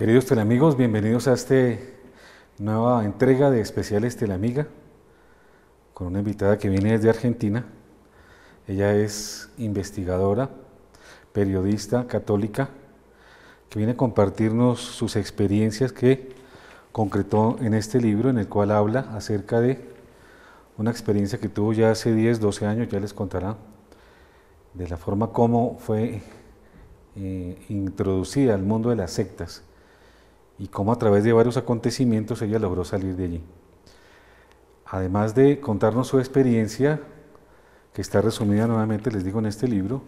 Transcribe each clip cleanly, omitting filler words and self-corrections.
Queridos telamigos, bienvenidos a esta nueva entrega de Especiales Telamiga con una invitada que viene desde Argentina. Ella es investigadora, periodista católica, que viene a compartirnos sus experiencias que concretó en este libro, en el cual habla acerca de una experiencia que tuvo ya hace 10, 12 años, ya les contará, de la forma como fue introducida al mundo de las sectas y cómo a través de varios acontecimientos ella logró salir de allí. Además de contarnos su experiencia, que está resumida nuevamente, les digo, en este libro,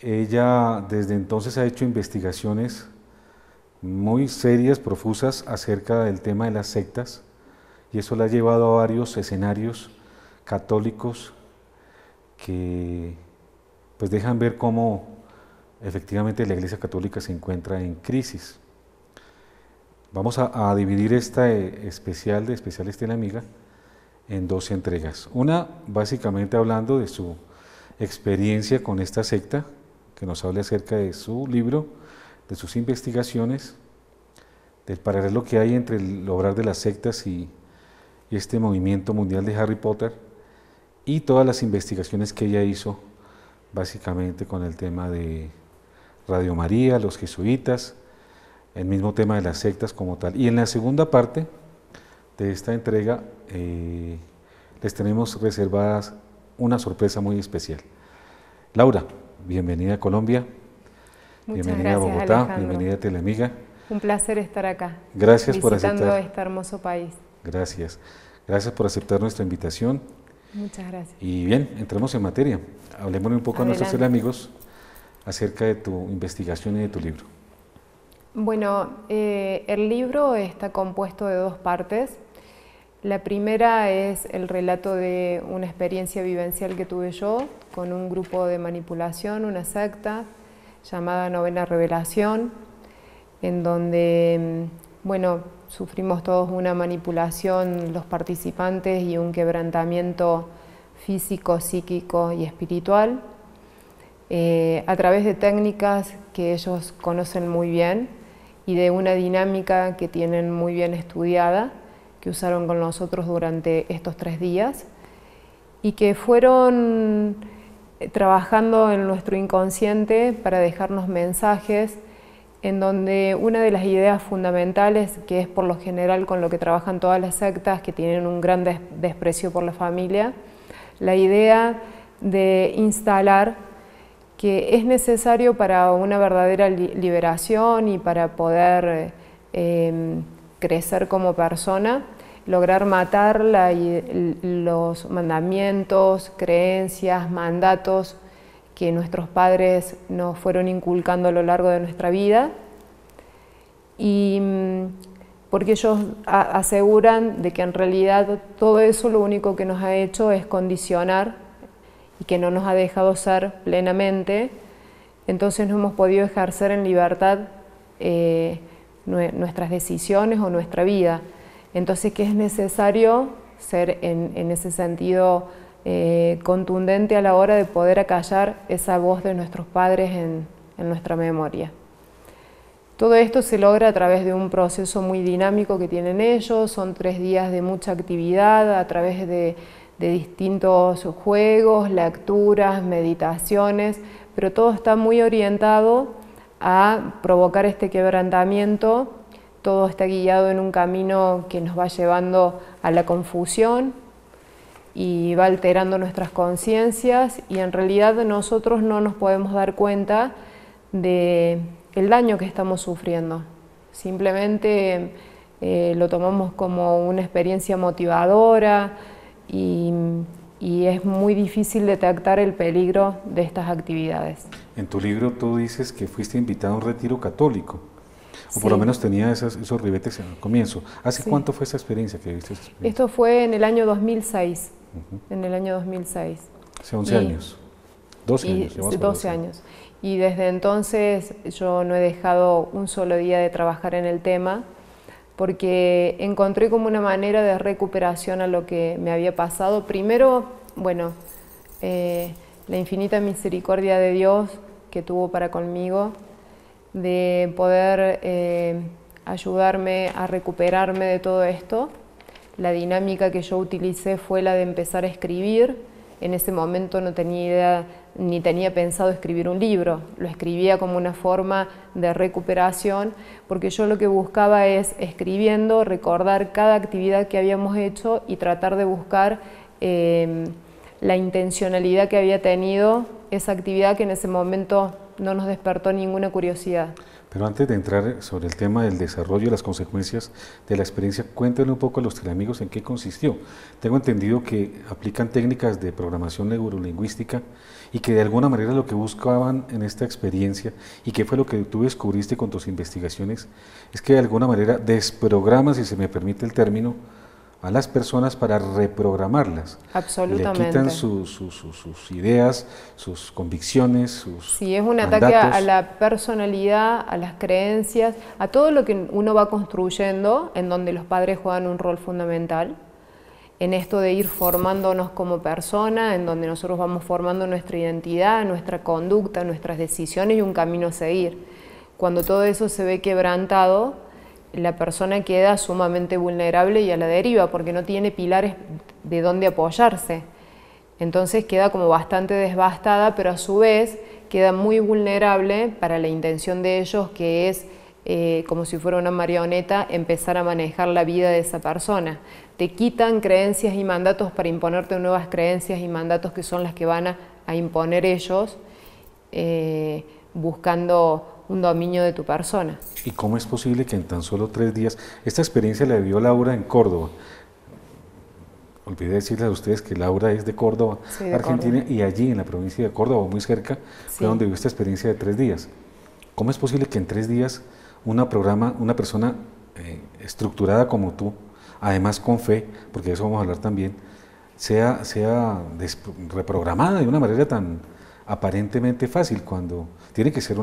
ella desde entonces ha hecho investigaciones muy serias, profusas, acerca del tema de las sectas, y eso la ha llevado a varios escenarios católicos que pues dejan ver cómo efectivamente la Iglesia Católica se encuentra en crisis. Vamos a dividir esta especial de Especiales Telamiga en 12 entregas. Una, básicamente hablando de su experiencia con esta secta, que nos hable acerca de su libro, de sus investigaciones, del paralelo que hay entre el obrar de las sectas y este movimiento mundial de Harry Potter, y todas las investigaciones que ella hizo, básicamente con el tema de Radio María, los jesuitas, el mismo tema de las sectas como tal. Y en la segunda parte de esta entrega les tenemos reservadas una sorpresa muy especial. Laura, bienvenida a Colombia, Muchas bienvenida gracias, a Bogotá, Alejandro. bienvenida a Telamiga. Un placer estar acá. Gracias por aceptar. Visitando este hermoso país. Gracias. Gracias por aceptar nuestra invitación. Muchas gracias. Y bien, entremos en materia. Hablemos un poco a nuestros telamigos acerca de tu investigación y de tu libro. Bueno, el libro está compuesto de dos partes. La primera es el relato de una experiencia vivencial que tuve yo con un grupo de manipulación, una secta llamada Novena Revelación, en donde, bueno, sufrimos todos una manipulación, los participantes, y un quebrantamiento físico, psíquico y espiritual, a través de técnicas que ellos conocen muy bien y de una dinámica que tienen muy bien estudiada, que usaron con nosotros durante estos 3 días y que fueron trabajando en nuestro inconsciente para dejarnos mensajes en donde una de las ideas fundamentales, que es por lo general con lo que trabajan todas las sectas que tienen un gran desprecio por la familia, la idea de instalar que es necesario para una verdadera liberación y para poder crecer como persona, lograr matar los mandamientos, creencias, mandatos que nuestros padres nos fueron inculcando a lo largo de nuestra vida, y porque ellos aseguran de que en realidad todo eso lo único que nos ha hecho es condicionar y que no nos ha dejado ser plenamente. Entonces no hemos podido ejercer en libertad nuestras decisiones o nuestra vida. Entonces que es necesario ser en ese sentido contundente a la hora de poder acallar esa voz de nuestros padres en nuestra memoria. Todo esto se logra a través de un proceso muy dinámico que tienen ellos. Son 3 días de mucha actividad a través de distintos juegos, lecturas, meditaciones, pero todo está muy orientado a provocar este quebrantamiento. Todo está guiado en un camino que nos va llevando a la confusión y va alterando nuestras conciencias, y en realidad nosotros no nos podemos dar cuenta del daño que estamos sufriendo. Simplemente lo tomamos como una experiencia motivadora y es muy difícil detectar el peligro de estas actividades. En tu libro tú dices que fuiste invitada a un retiro católico, o Sí. por lo menos tenía esos ribetes al comienzo. ¿Hace Sí. cuánto fue esa experiencia que viste? Esto fue en el año 2006, en el año 2006. Hace 11 años, 12 años. 12 años. Y desde entonces yo no he dejado un solo día de trabajar en el tema, porque encontré como una manera de recuperación a lo que me había pasado. Primero, bueno, la infinita misericordia de Dios que tuvo para conmigo, de poder ayudarme a recuperarme de todo esto. La dinámica que yo utilicé fue la de empezar a escribir. En ese momento no tenía idea ni tenía pensado escribir un libro, lo escribía como una forma de recuperación, porque yo lo que buscaba es, escribiendo, recordar cada actividad que habíamos hecho y tratar de buscar la intencionalidad que había tenido esa actividad que en ese momento no nos despertó ninguna curiosidad. Pero antes de entrar sobre el tema del desarrollo y las consecuencias de la experiencia, cuéntenle un poco a los teleamigos en qué consistió. Tengo entendido que aplican técnicas de programación neurolingüística y que de alguna manera lo que buscaban en esta experiencia, y que fue lo que tú descubriste con tus investigaciones, es que de alguna manera desprogramas, si se me permite el término, a las personas para reprogramarlas. Absolutamente. Le quitan sus ideas, sus convicciones, sus Sí, es un mandatos. ataque a la personalidad, a las creencias, a todo lo que uno va construyendo, en donde los padres juegan un rol fundamental, en esto de ir formándonos como persona, en donde nosotros vamos formando nuestra identidad, nuestra conducta, nuestras decisiones y un camino a seguir. Cuando todo eso se ve quebrantado, la persona queda sumamente vulnerable y a la deriva, porque no tiene pilares de dónde apoyarse. Entonces queda como bastante devastada, pero a su vez queda muy vulnerable para la intención de ellos, que es, como si fuera una marioneta, empezar a manejar la vida de esa persona. Te quitan creencias y mandatos para imponerte nuevas creencias y mandatos que son las que van a imponer ellos, buscando un dominio de tu persona. ¿Y cómo es posible que en tan solo 3 días, esta experiencia la vivió Laura en Córdoba? Olvidé decirles a ustedes que Laura es de Córdoba, Sí, de Argentina, Córdoba. y allí en la provincia de Córdoba, muy cerca, Sí. fue donde vivió esta experiencia de 3 días. ¿Cómo es posible que en 3 días una persona estructurada como tú, además con fe, porque de eso vamos a hablar también, sea reprogramada de una manera tan aparentemente fácil, cuando tiene que ser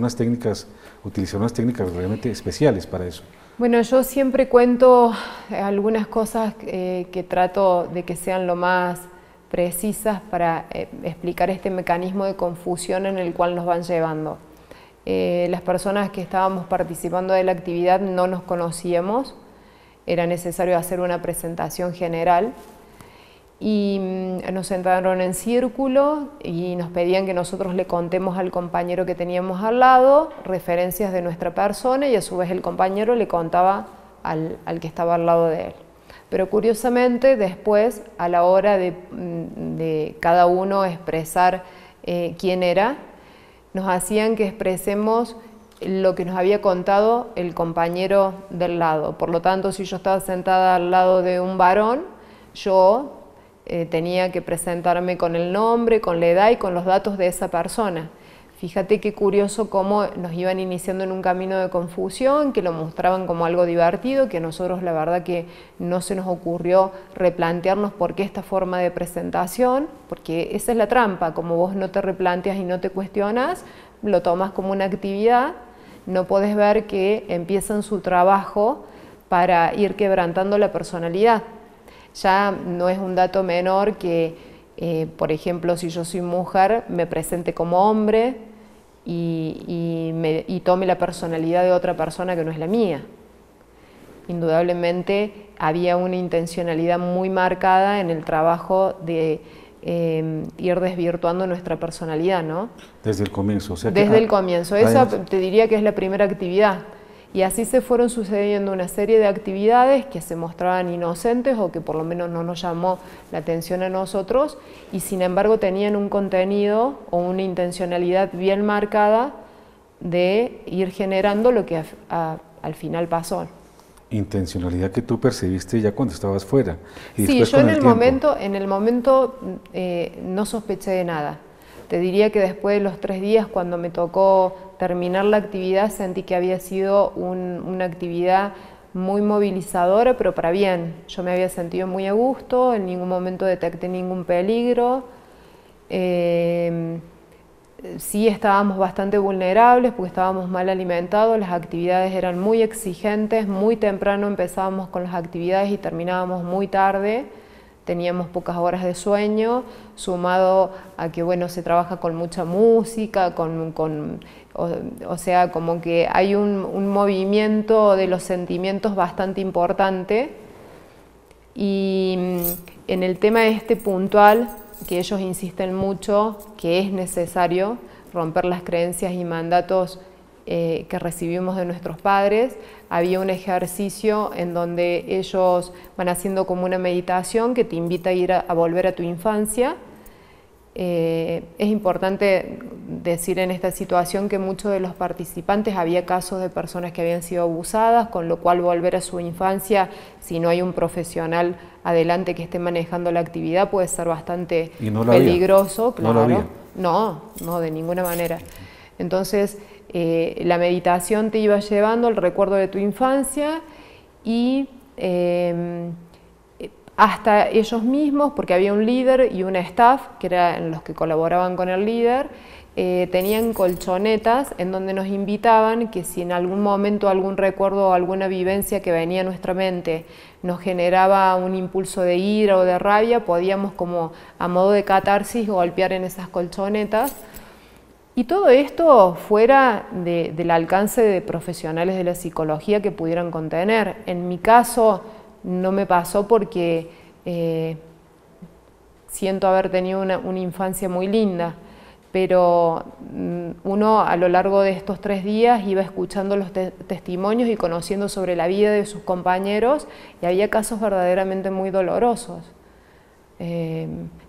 utilizar unas técnicas realmente especiales para eso? Bueno, yo siempre cuento algunas cosas que trato de que sean lo más precisas para explicar este mecanismo de confusión en el cual nos van llevando. Las personas que estábamos participando de la actividad no nos conocíamos, era necesario hacer una presentación general y nos sentaron en círculo y nos pedían que nosotros le contemos al compañero que teníamos al lado referencias de nuestra persona, y a su vez el compañero le contaba al que estaba al lado de él. Pero curiosamente después, a la hora de cada uno expresar quién era, nos hacían que expresemos lo que nos había contado el compañero del lado. Por lo tanto, si yo estaba sentada al lado de un varón, yo tenía que presentarme con el nombre, con la edad y con los datos de esa persona. Fíjate qué curioso cómo nos iban iniciando en un camino de confusión, que lo mostraban como algo divertido, que a nosotros la verdad que no se nos ocurrió replantearnos por qué esta forma de presentación, porque esa es la trampa, como vos no te replanteas y no te cuestionas, lo tomas como una actividad, no podés ver que empiezan su trabajo para ir quebrantando la personalidad. Ya no es un dato menor que, por ejemplo, si yo soy mujer, me presente como hombre y tome la personalidad de otra persona que no es la mía. Indudablemente había una intencionalidad muy marcada en el trabajo de ir desvirtuando nuestra personalidad, ¿no? Desde el comienzo. O sea Desde el comienzo. Esa además, te diría que es la primera actividad. Y así se fueron sucediendo una serie de actividades que se mostraban inocentes o que por lo menos no nos llamó la atención a nosotros, y sin embargo tenían un contenido o una intencionalidad bien marcada de ir generando lo que al final pasó. intencionalidad que tú percibiste ya cuando estabas fuera. Y Sí, después yo con en el momento no sospeché de nada. Te diría que después de los 3 días, cuando me tocó terminar la actividad, sentí que había sido una actividad muy movilizadora, pero para bien. Yo me había sentido muy a gusto, en ningún momento detecté ningún peligro. Sí estábamos bastante vulnerables porque estábamos mal alimentados, las actividades eran muy exigentes, muy temprano empezábamos con las actividades y terminábamos muy tarde. teníamos pocas horas de sueño, sumado a que, bueno, se trabaja con mucha música, o sea, como que hay un movimiento de los sentimientos bastante importante. Y en el tema este puntual, que ellos insisten mucho, que es necesario romper las creencias y mandatos que recibimos de nuestros padres, había un ejercicio en donde ellos van haciendo como una meditación que te invita a ir a volver a tu infancia. Es importante decir en esta situación que muchos de los participantes había casos de personas que habían sido abusadas, con lo cual volver a su infancia, si no hay un profesional adelante que esté manejando la actividad, puede ser bastante peligroso. Claro. ¿No lo había? No, de ninguna manera. Entonces, la meditación te iba llevando al recuerdo de tu infancia y hasta ellos mismos, porque había un líder y un staff, que eran los que colaboraban con el líder, tenían colchonetas en donde nos invitaban que si en algún momento algún recuerdo o alguna vivencia que venía a nuestra mente nos generaba un impulso de ira o de rabia, podíamos como a modo de catarsis golpear en esas colchonetas. Y todo esto fuera del alcance de profesionales de la psicología que pudieran contener. En mi caso no me pasó porque siento haber tenido una infancia muy linda, pero uno a lo largo de estos 3 días iba escuchando los testimonios y conociendo sobre la vida de sus compañeros, y había casos verdaderamente muy dolorosos.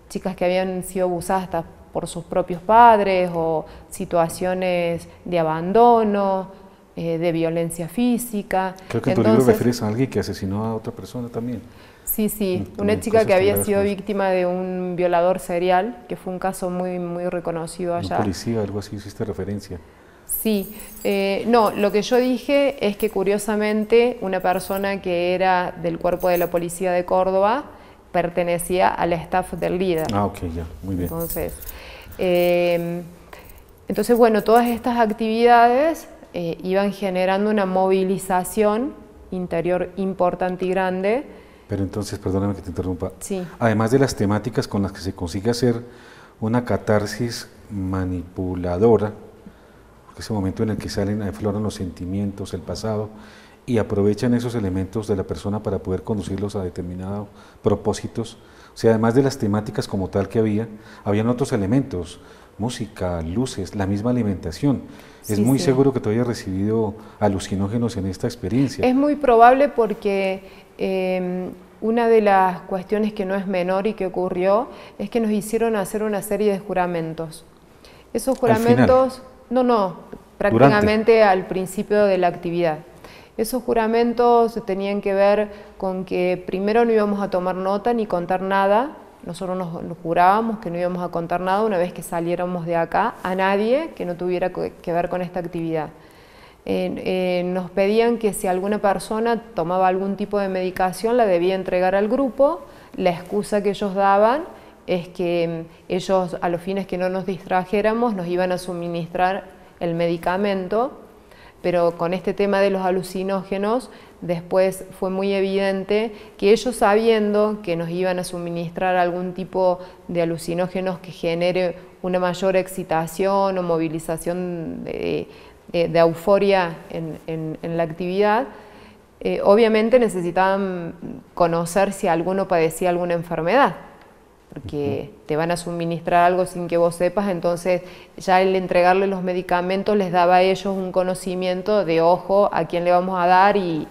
Chicas que habían sido abusadas hasta por sus propios padres, o situaciones de abandono, de violencia física. Creo que en tu libro refieres a alguien que asesinó a otra persona también. Sí, una chica que había sido víctima de un violador serial, que fue un caso muy reconocido allá. ¿Un policía, algo así, hiciste referencia? Sí, no, lo que yo dije es que curiosamente una persona que era del cuerpo de la policía de Córdoba pertenecía al staff del líder. Ah, ok, ya, muy bien. Entonces, bueno, todas estas actividades iban generando una movilización interior importante y grande. Pero entonces, perdóname que te interrumpa, sí. Además de las temáticas con las que se consigue hacer una catarsis manipuladora, porque ese momento en el que afloran los sentimientos, el pasado, y aprovechan esos elementos de la persona para poder conducirlos a determinados propósitos. O sea, además de las temáticas como tal que habían otros elementos, música, luces, la misma alimentación. Es muy seguro que tú hayas recibido alucinógenos en esta experiencia. Es muy probable porque una de las cuestiones que no es menor y que ocurrió es que nos hicieron hacer una serie de juramentos. Esos juramentos, prácticamente al principio de la actividad. Esos juramentos tenían que ver con que primero no íbamos a tomar nota ni contar nada. Nosotros nos jurábamos que no íbamos a contar nada una vez que saliéramos de acá a nadie que no tuviera que ver con esta actividad. Nos pedían que si alguna persona tomaba algún tipo de medicación la debía entregar al grupo. La excusa que ellos daban es que ellos, a los fines que no nos distrajéramos, nos iban a suministrar el medicamento. Pero con este tema de los alucinógenos, después fue muy evidente que ellos, sabiendo que nos iban a suministrar algún tipo de alucinógenos que genere una mayor excitación o movilización de euforia en la actividad, obviamente necesitaban conocer si alguno padecía alguna enfermedad, porque te van a suministrar algo sin que vos sepas. Entonces ya el entregarle los medicamentos les daba a ellos un conocimiento de ojo a quién le vamos a dar y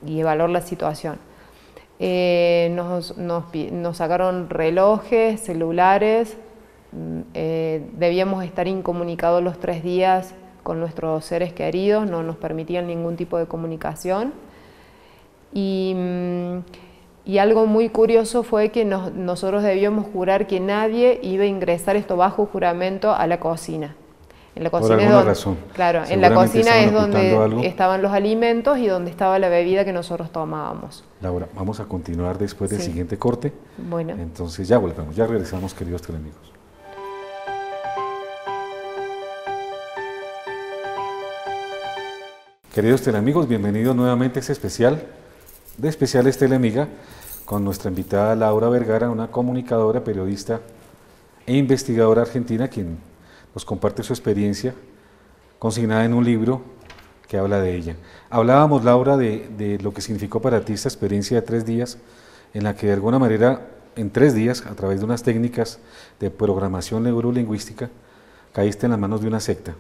evaluar la situación. Nos sacaron relojes, celulares, debíamos estar incomunicados los 3 días con nuestros seres queridos, no nos permitían ningún tipo de comunicación. Y algo muy curioso fue que nosotros debíamos jurar que nadie iba a ingresar, esto bajo juramento, a la cocina. En la cocina por alguna razón. Claro, en la cocina es donde estaban los alimentos y donde estaba la bebida que nosotros tomábamos. Laura, vamos a continuar después del siguiente corte. Bueno. Entonces ya volvemos, ya regresamos, queridos teleamigos. Queridos teleamigos, bienvenidos nuevamente a este especial de Especiales Teleamiga, con nuestra invitada Laura Vergara, una comunicadora, periodista e investigadora argentina, quien nos comparte su experiencia consignada en un libro que habla de ella. Hablábamos, Laura, de lo que significó para ti esta experiencia de 3 días, en la que de alguna manera, en 3 días, a través de unas técnicas de programación neurolingüística, caíste en las manos de una secta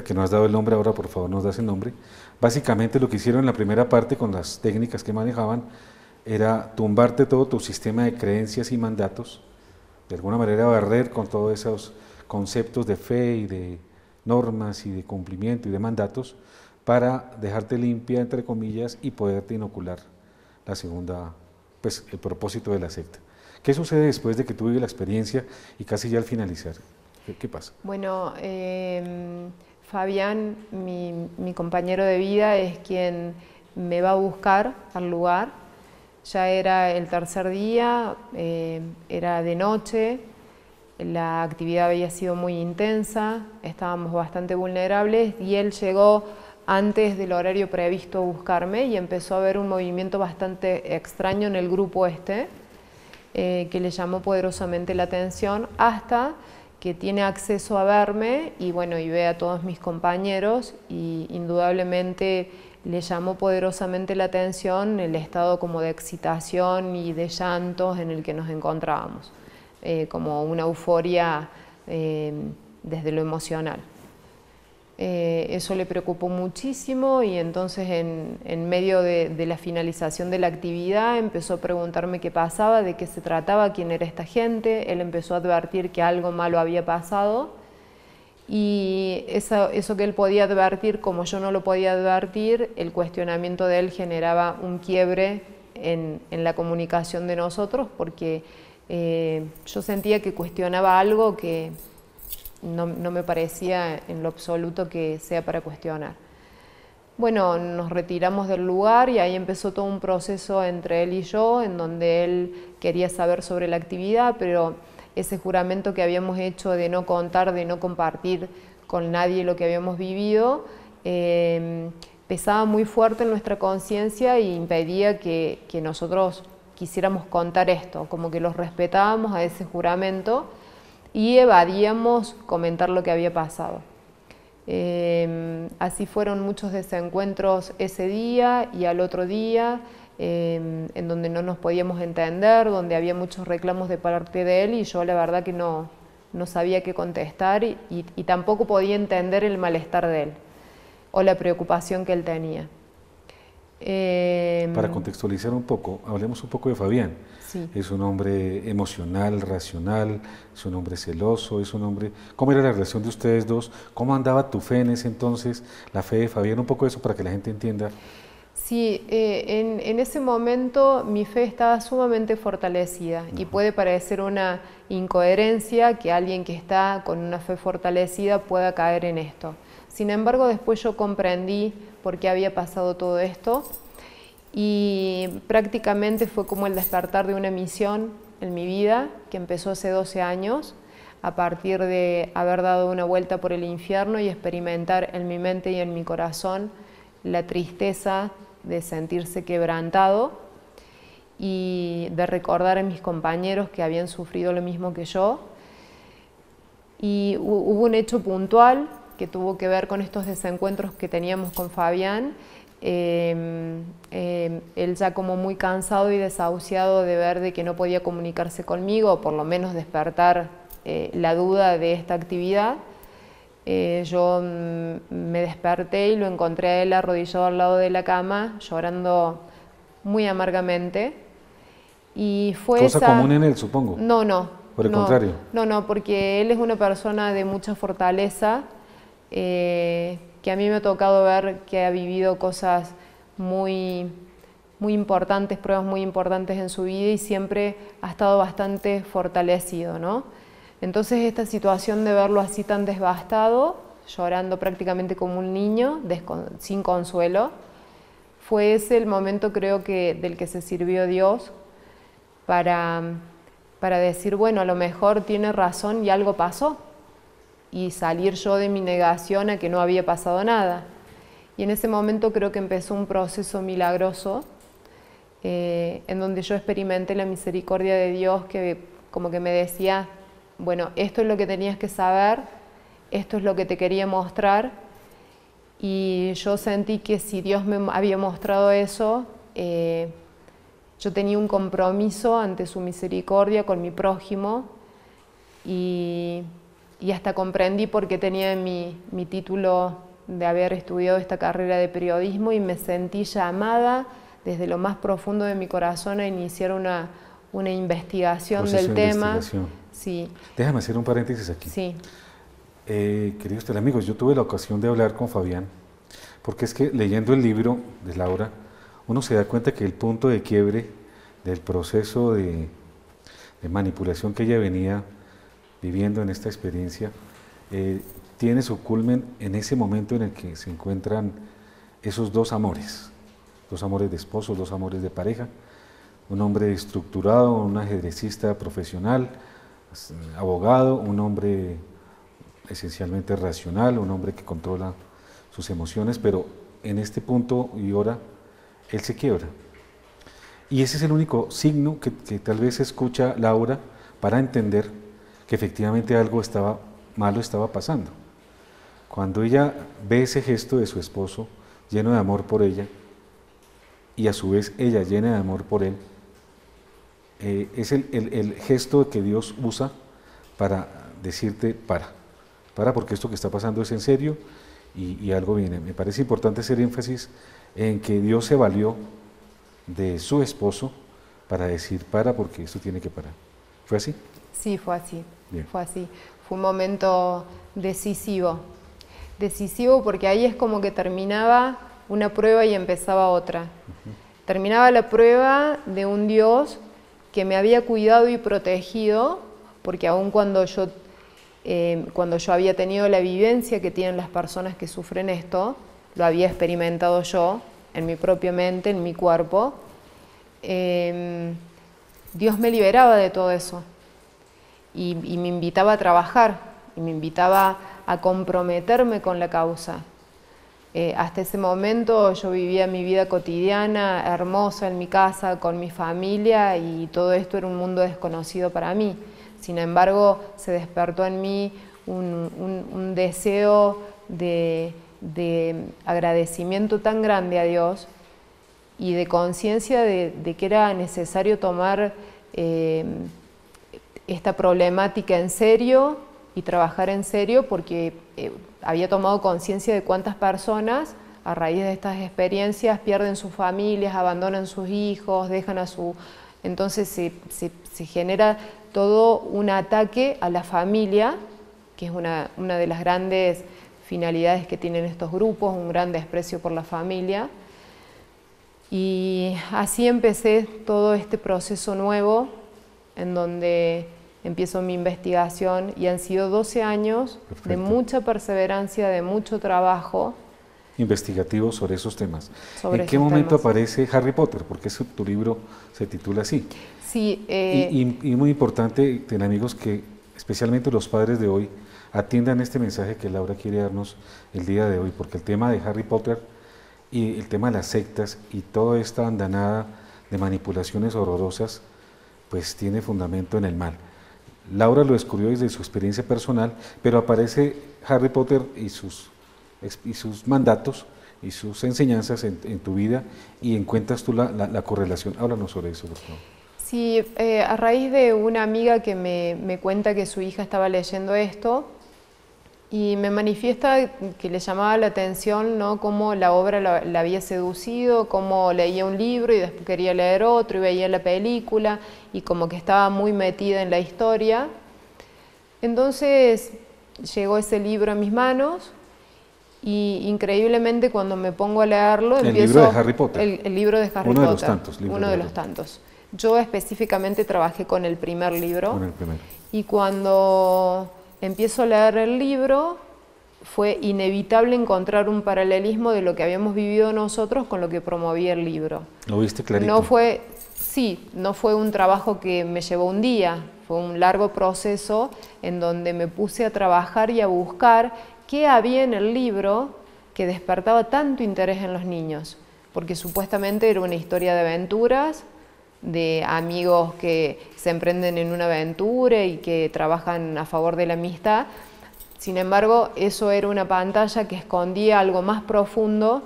que no has dado el nombre, ahora por favor nos das el nombre. Básicamente lo que hicieron en la primera parte con las técnicas que manejaban era tumbarte todo tu sistema de creencias y mandatos, de alguna manera barrer con todos esos conceptos de fe y de normas y de cumplimiento y de mandatos para dejarte limpia, entre comillas, y poderte inocular la segunda, pues el propósito de la secta. ¿Qué sucede después de que tú vives la experiencia y casi ya al finalizar? ¿Qué pasa? Bueno, Fabián, mi compañero de vida, es quien me va a buscar al lugar. Ya era el tercer día, era de noche, la actividad había sido muy intensa, estábamos bastante vulnerables y él llegó antes del horario previsto a buscarme y empezó a haber un movimiento bastante extraño en el grupo que le llamó poderosamente la atención, hasta que tiene acceso a verme y bueno, y ve a todos mis compañeros, y indudablemente le llamó poderosamente la atención el estado como de excitación y de llantos en el que nos encontrábamos, como una euforia desde lo emocional. Eso le preocupó muchísimo y entonces en medio de la finalización de la actividad empezó a preguntarme qué pasaba, de qué se trataba, quién era esta gente. Él empezó a advertir que algo malo había pasado y eso que él podía advertir, como yo no lo podía advertir, el cuestionamiento de él generaba un quiebre en la comunicación de nosotros, porque yo sentía que cuestionaba algo que no me parecía en lo absoluto que sea para cuestionar. Bueno, nos retiramos del lugar y ahí empezó todo un proceso entre él y yo, en donde él quería saber sobre la actividad, pero ese juramento que habíamos hecho de no contar, de no compartir con nadie lo que habíamos vivido, pesaba muy fuerte en nuestra conciencia e impedía que nosotros quisiéramos contar esto, como que los respetábamos a ese juramento y evadíamos comentar lo que había pasado. Así fueron muchos desencuentros ese día y al otro día, en donde no nos podíamos entender, donde había muchos reclamos de parte de él y yo la verdad que no sabía qué contestar y tampoco podía entender el malestar de él o la preocupación que él tenía. Para contextualizar un poco, hablemos un poco de Fabián. Sí. Es un hombre emocional, racional, es un hombre celoso, es un hombre... ¿Cómo era la relación de ustedes dos? ¿Cómo andaba tu fe en ese entonces, la fe de Fabián? Un poco de eso para que la gente entienda. Sí, en ese momento mi fe estaba sumamente fortalecida y puede parecer una incoherencia que alguien que está con una fe fortalecida pueda caer en esto. Sin embargo, después yo comprendí por qué había pasado todo esto y prácticamente fue como el despertar de una misión en mi vida que empezó hace 12 años a partir de haber dado una vuelta por el infierno y experimentar en mi mente y en mi corazón la tristeza de sentirse quebrantado y de recordar a mis compañeros que habían sufrido lo mismo que yo. Y hubo un hecho puntual que tuvo que ver con estos desencuentros que teníamos con Fabián. Él ya como muy cansado y desahuciado de ver de que no podía comunicarse conmigo, o por lo menos despertar la duda de esta actividad, yo me desperté y lo encontré a él arrodillado al lado de la cama, llorando muy amargamente. Y fue cosa común en él, supongo. No. Por el contrario. No, porque él es una persona de mucha fortaleza, que a mí me ha tocado ver que ha vivido cosas muy importantes, pruebas muy importantes en su vida y siempre ha estado bastante fortalecido, ¿no? Entonces esta situación de verlo así tan devastado, llorando prácticamente como un niño, sin consuelo, fue ese el momento, creo que del que se sirvió Dios para decir, bueno, a lo mejor tiene razón y algo pasó, y salir yo de mi negación a que no había pasado nada. Y en ese momento creo que empezó un proceso milagroso en donde yo experimenté la misericordia de Dios, que como que me decía, bueno, esto es lo que tenías que saber, esto es lo que te quería mostrar, y yo sentí que si Dios me había mostrado eso, yo tenía un compromiso ante su misericordia con mi prójimo, y hasta comprendí por qué tenía mi título de haber estudiado esta carrera de periodismo, y me sentí llamada desde lo más profundo de mi corazón a iniciar una investigación Proceso del de tema. investigación. Sí. Déjame hacer un paréntesis aquí. Sí. Queridos teleamigos, yo tuve la ocasión de hablar con Fabián, porque es que leyendo el libro de Laura, uno se da cuenta que el punto de quiebre del proceso de manipulación que ella venía viviendo en esta experiencia, tiene su culmen en ese momento en el que se encuentran esos dos amores de esposo, dos amores de pareja, un hombre estructurado, un ajedrecista profesional, abogado, un hombre esencialmente racional, un hombre que controla sus emociones, pero en este punto y hora él se quiebra. Y ese es el único signo que tal vez escucha Laura para entender que efectivamente algo malo estaba pasando. Cuando ella ve ese gesto de su esposo lleno de amor por ella, y a su vez ella llena de amor por él, es el gesto que Dios usa para decirte para porque esto que está pasando es en serio y algo viene. Me parece importante hacer énfasis en que Dios se valió de su esposo para decir para, porque esto tiene que parar. ¿Fue así? Sí, fue así. Bien. Fue así. Fue un momento decisivo. Decisivo porque ahí es como que terminaba una prueba y empezaba otra. Terminaba la prueba de un Dios que me había cuidado y protegido, porque aun cuando yo había tenido la vivencia que tienen las personas que sufren esto, lo había experimentado yo en mi propia mente, en mi cuerpo, Dios me liberaba de todo eso y me invitaba a trabajar, y me invitaba a comprometerme con la causa. Hasta ese momento yo vivía mi vida cotidiana, hermosa en mi casa, con mi familia, y todo esto era un mundo desconocido para mí. Sin embargo, se despertó en mí un deseo de agradecimiento tan grande a Dios y de conciencia de que era necesario tomar esta problemática en serio y trabajar en serio, porque había tomado conciencia de cuántas personas a raíz de estas experiencias pierden sus familias, abandonan sus hijos, dejan a su... Entonces se genera todo un ataque a la familia, que es una de las grandes finalidades que tienen estos grupos, un gran desprecio por la familia. Y así empecé todo este proceso nuevo, en donde empiezo mi investigación, y han sido 12 años de mucha perseverancia, de mucho trabajo. Investigativo sobre esos temas. ¿En qué momento aparece Harry Potter? Porque tu libro se titula así. Sí. Y muy importante, amigos, que especialmente los padres de hoy atiendan este mensaje que Laura quiere darnos el día de hoy, porque el tema de Harry Potter y el tema de las sectas y toda esta andanada de manipulaciones horrorosas, pues tiene fundamento en el mal. Laura lo descubrió desde su experiencia personal, pero aparece Harry Potter y sus mandatos y sus enseñanzas en tu vida, y encuentras tú la correlación. Háblanos sobre eso, por favor. Sí, a raíz de una amiga que me cuenta que su hija estaba leyendo esto, y me manifiesta que le llamaba la atención, ¿no?, cómo la obra la había seducido, cómo leía un libro y después quería leer otro y veía la película, y como que estaba muy metida en la historia. Entonces llegó ese libro a mis manos, y increíblemente cuando me pongo a leerlo... El libro de Harry Potter. El libro de Harry Potter. Uno de los tantos. Uno de los tantos. Yo específicamente trabajé con el primer libro. Con el primero. Y cuando empiezo a leer el libro, fue inevitable encontrar un paralelismo de lo que habíamos vivido nosotros con lo que promovía el libro. ¿Lo viste clarito? No fue un trabajo que me llevó un día, fue un largo proceso en donde me puse a trabajar y a buscar qué había en el libro que despertaba tanto interés en los niños. porque supuestamente era una historia de aventuras, de amigos que se emprenden en una aventura y que trabajan a favor de la amistad. Sin embargo, eso era una pantalla que escondía algo más profundo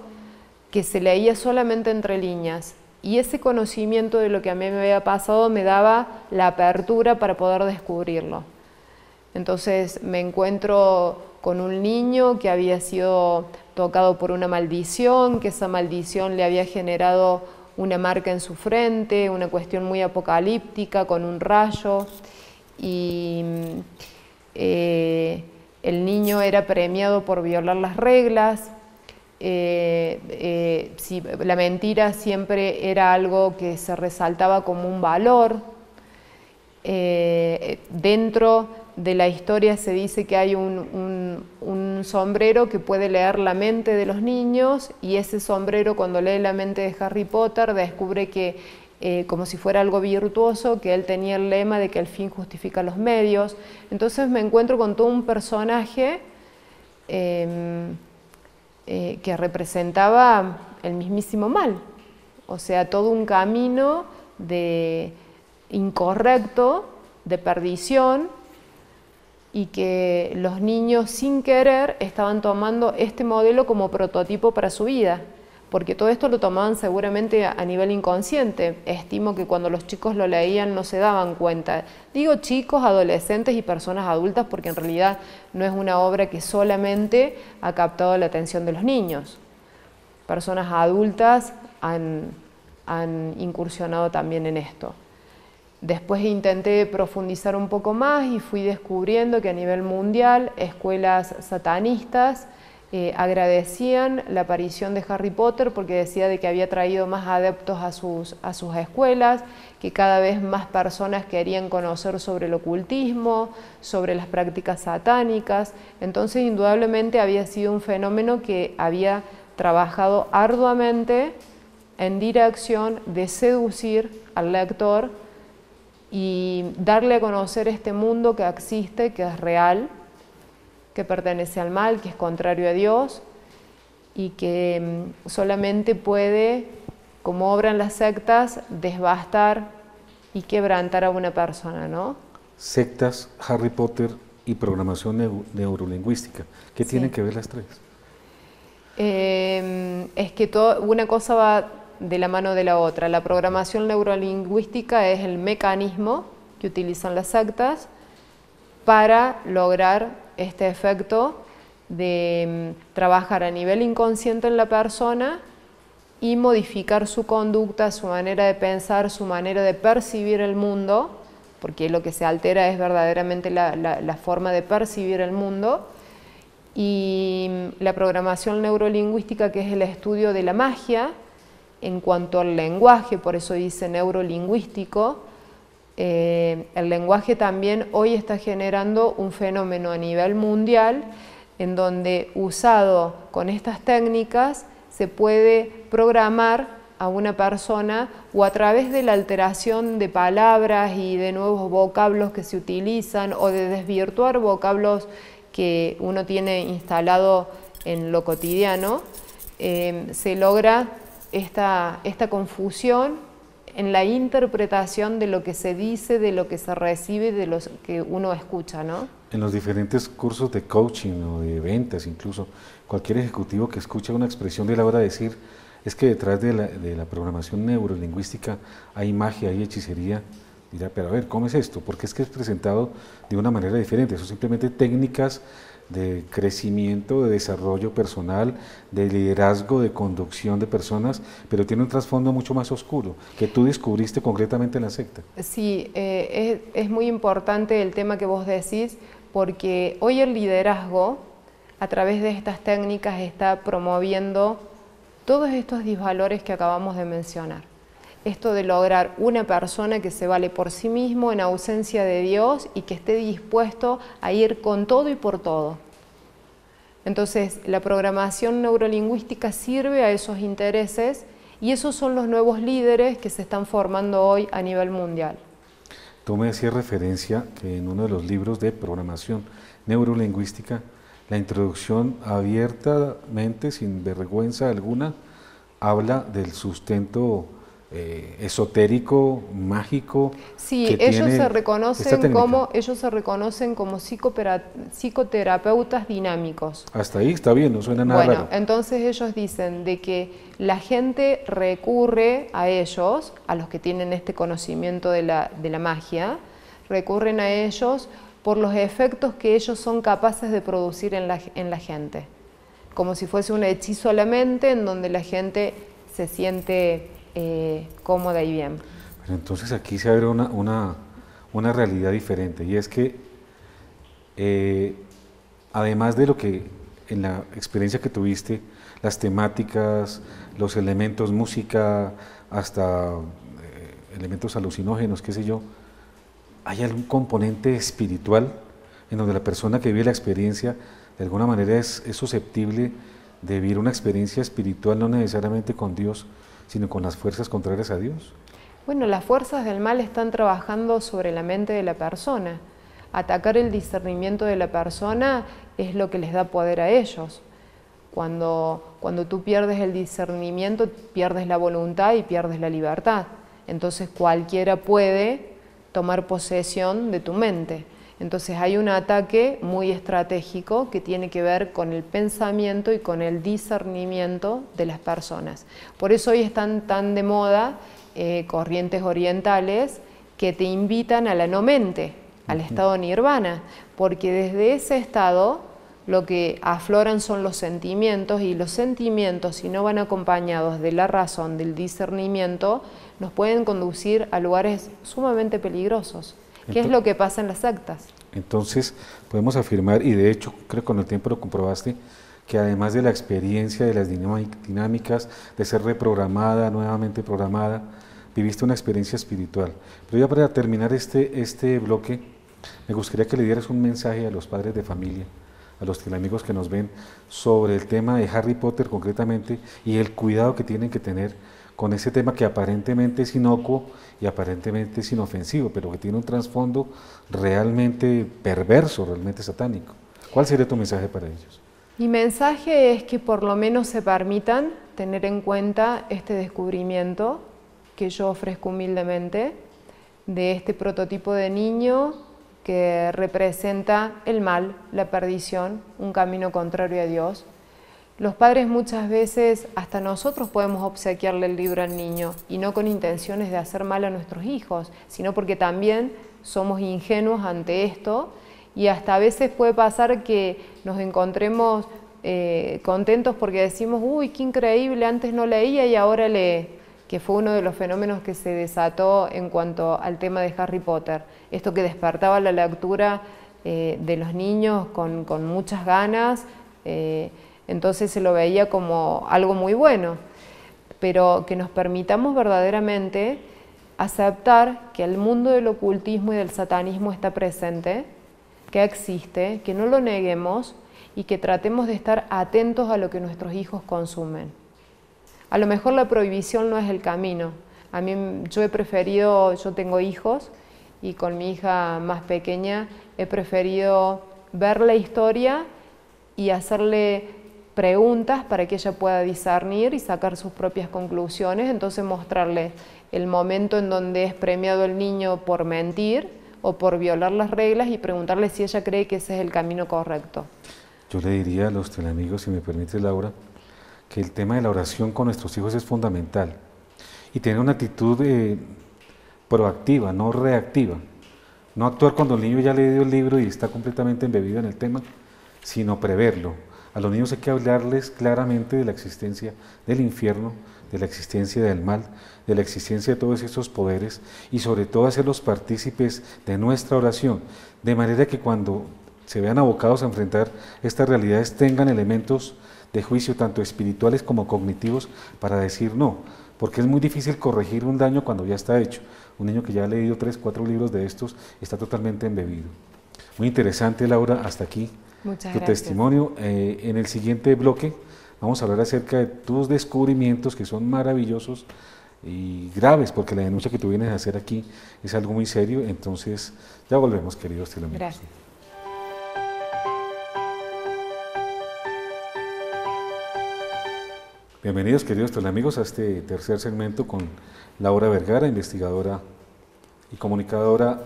que se leía solamente entre líneas. Y ese conocimiento de lo que a mí me había pasado me daba la apertura para poder descubrirlo. Entonces me encuentro con un niño que había sido tocado por una maldición, que esa maldición le había generado una marca en su frente, una cuestión muy apocalíptica con un rayo, y el niño era premiado por violar las reglas. La mentira siempre era algo que se resaltaba como un valor. Dentro de la historia se dice que hay un sombrero que puede leer la mente de los niños, y ese sombrero, cuando lee la mente de Harry Potter, descubre que, como si fuera algo virtuoso, que él tenía el lema de que el fin justifica los medios. Entonces me encuentro con todo un personaje que representaba el mismísimo mal, o sea, todo un camino incorrecto, de perdición, y que los niños sin querer estaban tomando este modelo como prototipo para su vida, porque todo esto lo tomaban seguramente a nivel inconsciente. Estimo que cuando los chicos lo leían no se daban cuenta. Digo chicos, adolescentes y personas adultas porque en realidad no es una obra que solamente ha captado la atención de los niños. Personas adultas han incursionado también en esto. Después intenté profundizar un poco más y fui descubriendo que a nivel mundial escuelas satanistas agradecían la aparición de Harry Potter porque decía de que había traído más adeptos a sus escuelas, que cada vez más personas querían conocer sobre el ocultismo, sobre las prácticas satánicas. Entonces, indudablemente había sido un fenómeno que había trabajado arduamente en dirección de seducir al lector y darle a conocer este mundo que existe, que es real, que pertenece al mal, que es contrario a Dios y que solamente puede, como obran las sectas, desbastar y quebrantar a una persona, ¿no? Sectas, Harry Potter y programación neurolingüística. ¿Qué tienen que ver las tres? Es que una cosa va de la mano de la otra. La programación neurolingüística es el mecanismo que utilizan las sectas para lograr este efecto de trabajar a nivel inconsciente en la persona y modificar su conducta, su manera de pensar, su manera de percibir el mundo, porque lo que se altera es verdaderamente la forma de percibir el mundo. Y la programación neurolingüística, que es el estudio de la magia en cuanto al lenguaje, por eso dice neurolingüístico. El lenguaje también hoy está generando un fenómeno a nivel mundial en donde, usado con estas técnicas, se puede programar a una persona, o a través de la alteración de palabras y de nuevos vocablos que se utilizan, o de desvirtuar vocablos que uno tiene instalado en lo cotidiano, se logra esta confusión en la interpretación de lo que se dice, de lo que se recibe, de lo que uno escucha, ¿no? En los diferentes cursos de coaching o de ventas, incluso, cualquier ejecutivo que escuche una expresión de la hora de decir es que detrás de la programación neurolingüística hay magia, hay hechicería, dirá, pero a ver, ¿cómo es esto? Porque es que es presentado de una manera diferente. Son simplemente técnicas de crecimiento, de desarrollo personal, de liderazgo, de conducción de personas, pero tiene un trasfondo mucho más oscuro, que tú descubriste concretamente en la secta. Sí, es muy importante el tema que vos decís, porque hoy el liderazgo, a través de estas técnicas, está promoviendo todos estos disvalores que acabamos de mencionar. Esto de lograr una persona que se vale por sí mismo en ausencia de Dios y que esté dispuesto a ir con todo y por todo. Entonces, la programación neurolingüística sirve a esos intereses y esos son los nuevos líderes que se están formando hoy a nivel mundial. Tú me hacías referencia que en uno de los libros de programación neurolingüística, la introducción abiertamente, sin vergüenza alguna, habla del sustento esotérico, mágico. Sí, que ellos tiene se esta reconocen técnica. como psicoterapeutas dinámicos. Hasta ahí está bien, no suena nada Bueno, raro. entonces ellos dicen de que la gente recurre a ellos, a los que tienen este conocimiento de la magia, recurren a ellos por los efectos que ellos son capaces de producir en la gente. Como si fuese un hechizo a la mente en donde la gente se siente cómoda y bien. Pero entonces aquí se abre una realidad diferente, y es que además de lo que en la experiencia que tuviste, las temáticas, los elementos, música, hasta elementos alucinógenos, qué sé yo, ¿hay algún componente espiritual en donde la persona que vive la experiencia de alguna manera es susceptible de vivir una experiencia espiritual, no necesariamente con Dios, sino con las fuerzas contrarias a Dios? Bueno, las fuerzas del mal están trabajando sobre la mente de la persona. Atacar el discernimiento de la persona es lo que les da poder a ellos. Cuando tú pierdes el discernimiento, pierdes la voluntad y pierdes la libertad. Entonces cualquiera puede tomar posesión de tu mente. Entonces hay un ataque muy estratégico que tiene que ver con el pensamiento y con el discernimiento de las personas. Por eso hoy están tan de moda corrientes orientales que te invitan a la no mente, al estado nirvana, porque desde ese estado lo que afloran son los sentimientos, y los sentimientos, si no van acompañados de la razón, del discernimiento, nos pueden conducir a lugares sumamente peligrosos. ¿Qué es lo que pasa en las sectas? Entonces podemos afirmar, y de hecho creo que con el tiempo lo comprobaste, que además de la experiencia de las dinámicas, de ser reprogramada, nuevamente programada, viviste una experiencia espiritual. Pero ya para terminar este bloque, me gustaría que le dieras un mensaje a los padres de familia, a los amigos que nos ven, sobre el tema de Harry Potter concretamente, y el cuidado que tienen que tener con ese tema que aparentemente es inocuo y aparentemente es inofensivo, pero que tiene un trasfondo realmente perverso, realmente satánico. ¿Cuál sería tu mensaje para ellos? Mi mensaje es que por lo menos se permitan tener en cuenta este descubrimiento que yo ofrezco humildemente de este prototipo de niño que representa el mal, la perdición, un camino contrario a Dios. Los padres muchas veces, hasta nosotros podemos obsequiarle el libro al niño, y no con intenciones de hacer mal a nuestros hijos, sino porque también somos ingenuos ante esto, y hasta a veces puede pasar que nos encontremos contentos porque decimos, uy, qué increíble, antes no leía y ahora lee, que fue uno de los fenómenos que se desató en cuanto al tema de Harry Potter. Esto que despertaba la lectura de los niños con muchas ganas, entonces se lo veía como algo muy bueno, pero que nos permitamos verdaderamente aceptar que el mundo del ocultismo y del satanismo está presente, que existe, que no lo neguemos y que tratemos de estar atentos a lo que nuestros hijos consumen. A lo mejor la prohibición no es el camino. Yo tengo hijos, y con mi hija más pequeña he preferido ver la historia y hacerle preguntas para que ella pueda discernir y sacar sus propias conclusiones. Entonces mostrarle el momento en donde es premiado el niño por mentir o por violar las reglas, y preguntarle si ella cree que ese es el camino correcto. Yo le diría a los teleamigos, si me permite, Laura, que el tema de la oración con nuestros hijos es fundamental, y tener una actitud proactiva, no reactiva. No actuar cuando el niño ya ha leído el libro y está completamente embebido en el tema, sino preverlo. A los niños hay que hablarles claramente de la existencia del infierno, de la existencia del mal, de la existencia de todos esos poderes, y sobre todo hacerlos partícipes de nuestra oración, de manera que cuando se vean abocados a enfrentar estas realidades tengan elementos de juicio tanto espirituales como cognitivos para decir no, porque es muy difícil corregir un daño cuando ya está hecho. Un niño que ya ha leído 3, 4 libros de estos está totalmente embebido. Muy interesante, Laura, hasta aquí Muchas tu gracias. testimonio. En el siguiente bloque vamos a hablar acerca de tus descubrimientos, que son maravillosos y graves, porque la denuncia que tú vienes a hacer aquí es algo muy serio. Entonces ya volvemos, queridos teleamigos. Gracias. Bienvenidos, queridos teleamigos, a este tercer segmento con Laura Vergara, investigadora y comunicadora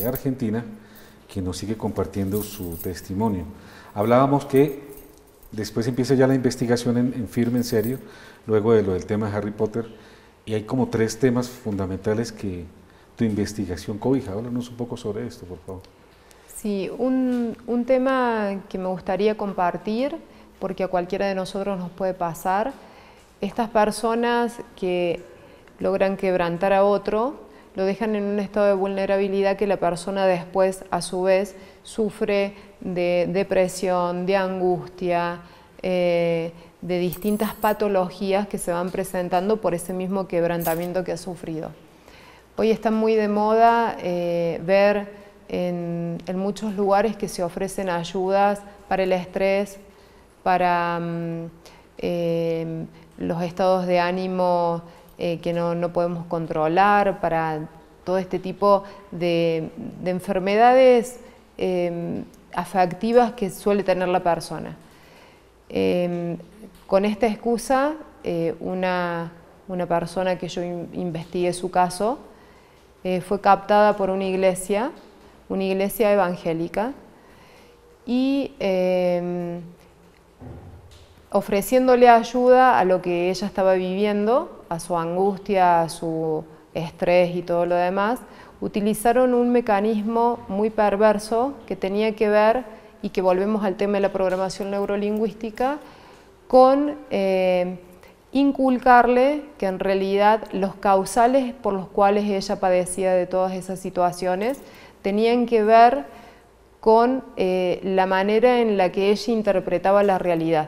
argentina, que nos sigue compartiendo su testimonio. Hablábamos que después empieza ya la investigación en firme, en serio, luego de lo del tema de Harry Potter, y hay como 3 temas fundamentales que tu investigación cobija. Háblanos un poco sobre esto, por favor. Sí, un tema que me gustaría compartir, porque a cualquiera de nosotros nos puede pasar, estas personas que logran quebrantar a otro, lo dejan en un estado de vulnerabilidad que la persona después, a su vez, sufre de depresión, de angustia, de distintas patologías que se van presentando por ese mismo quebrantamiento que ha sufrido. Hoy está muy de moda ver en muchos lugares que se ofrecen ayudas para el estrés, para los estados de ánimo que no podemos controlar, para todo este tipo de enfermedades afectivas que suele tener la persona. Con esta excusa, una persona que yo investigué su caso, fue captada por una iglesia evangélica, y ofreciéndole ayuda a lo que ella estaba viviendo, a su angustia, a su estrés y todo lo demás, utilizaron un mecanismo muy perverso que tenía que ver, y que volvemos al tema de la programación neurolingüística, con inculcarle que en realidad los causales por los cuales ella padecía de todas esas situaciones tenían que ver con la manera en la que ella interpretaba la realidad.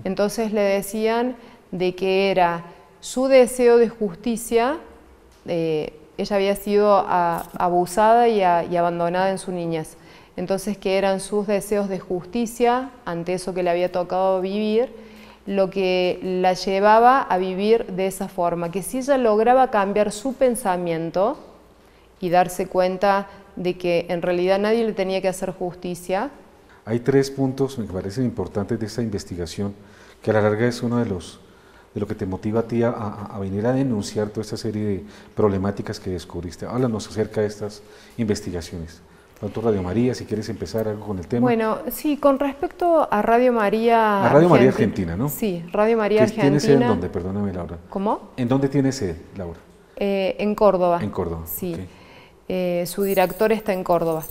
Entonces le decían de que era su deseo de justicia, ella había sido abusada y abandonada en su niñez, entonces que eran sus deseos de justicia ante eso que le había tocado vivir, lo que la llevaba a vivir de esa forma, que si ella lograba cambiar su pensamiento y darse cuenta de que en realidad nadie le tenía que hacer justicia. Hay 3 puntos que me parecen importantes de esta investigación, que a la larga es uno de lo que te motiva a ti a venir a denunciar toda esta serie de problemáticas que descubriste. Háblanos acerca de estas investigaciones. Tanto Radio María, si quieres empezar algo con el tema. Bueno, sí, con respecto a Radio María... A Radio María Argentina, ¿no? Sí, Radio María Argentina. ¿Tiene sede en dónde? Perdóname, Laura. ¿Cómo? ¿En dónde tiene sede, Laura? En Córdoba. En Córdoba, sí. Okay. Su director está en Córdoba.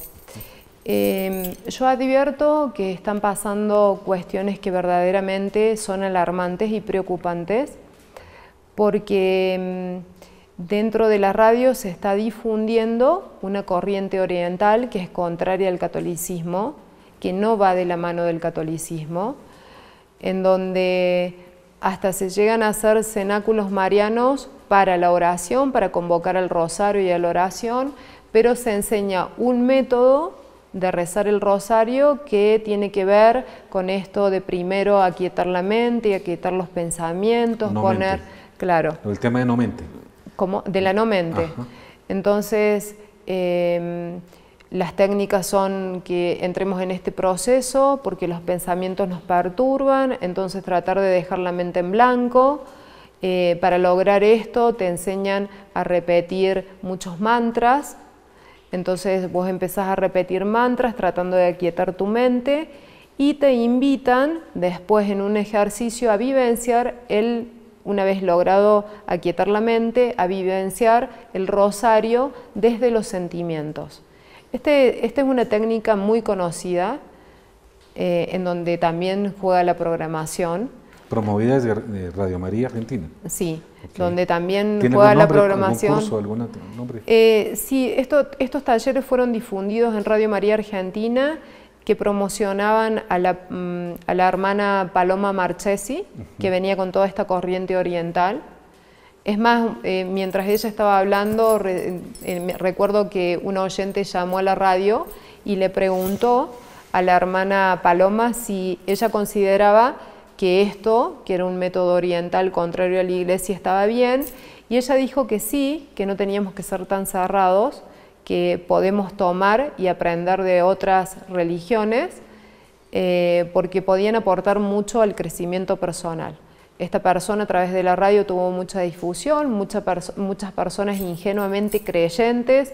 Yo advierto que están pasando cuestiones que verdaderamente son alarmantes y preocupantes, porque dentro de la radio se está difundiendo una corriente oriental que es contraria al catolicismo, que no va de la mano del catolicismo, en donde hasta se llegan a hacer cenáculos marianos para la oración, para convocar al rosario y a la oración, pero se enseña un método de rezar el rosario que tiene que ver con esto de primero aquietar la mente y aquietar los pensamientos, no poner, mente. Claro. El tema de no mente. Como de la no mente. Ajá. Entonces, las técnicas son que entremos en este proceso porque los pensamientos nos perturban, entonces tratar de dejar la mente en blanco. Para lograr esto te enseñan a repetir muchos mantras. Entonces vos empezás a repetir mantras tratando de aquietar tu mente, y te invitan después en un ejercicio a vivenciar una vez logrado aquietar la mente, a vivenciar el rosario desde los sentimientos. Esta es una técnica muy conocida, en donde también juega la programación. Promovida desde Radio María Argentina. Sí, okay. Donde también juega la programación. ¿Algún curso, algún nombre? Sí, estos talleres fueron difundidos en Radio María Argentina, que promocionaban a la hermana Paloma Marchesi, que venía con toda esta corriente oriental. Es más, mientras ella estaba hablando, recuerdo que un oyente llamó a la radio y le preguntó a la hermana Paloma si ella consideraba que esto, que era un método oriental contrario a la iglesia, estaba bien, y ella dijo que sí, que no teníamos que ser tan cerrados, que podemos tomar y aprender de otras religiones, porque podían aportar mucho al crecimiento personal. esta persona a través de la radio tuvo mucha difusión, muchas personas ingenuamente creyentes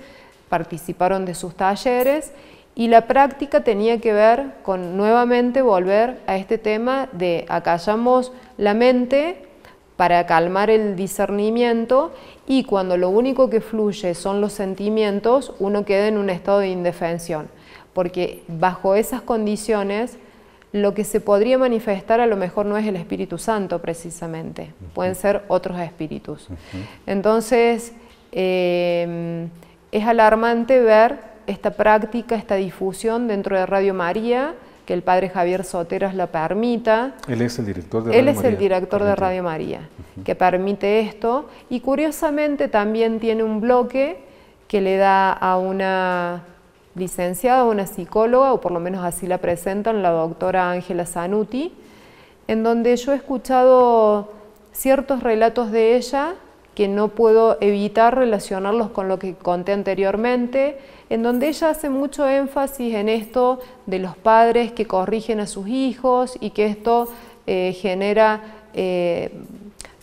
participaron de sus talleres, y la práctica tenía que ver con nuevamente volver a este tema de acallamos la mente para calmar el discernimiento, y cuando lo único que fluye son los sentimientos, uno queda en un estado de indefensión, porque bajo esas condiciones lo que se podría manifestar a lo mejor no es el Espíritu Santo precisamente, pueden ser otros espíritus. Entonces es alarmante ver esta práctica, esta difusión dentro de Radio María, que el padre Javier Soteras la permita. Él es el director de Radio María. Él es el director de Radio María, que permite esto, y curiosamente también tiene un bloque que le da a una licenciada, una psicóloga, o por lo menos así la presentan, la doctora Ángela Zanuti, en donde yo he escuchado ciertos relatos de ella que no puedo evitar relacionarlos con lo que conté anteriormente, en donde ella hace mucho énfasis en esto de los padres que corrigen a sus hijos y que esto genera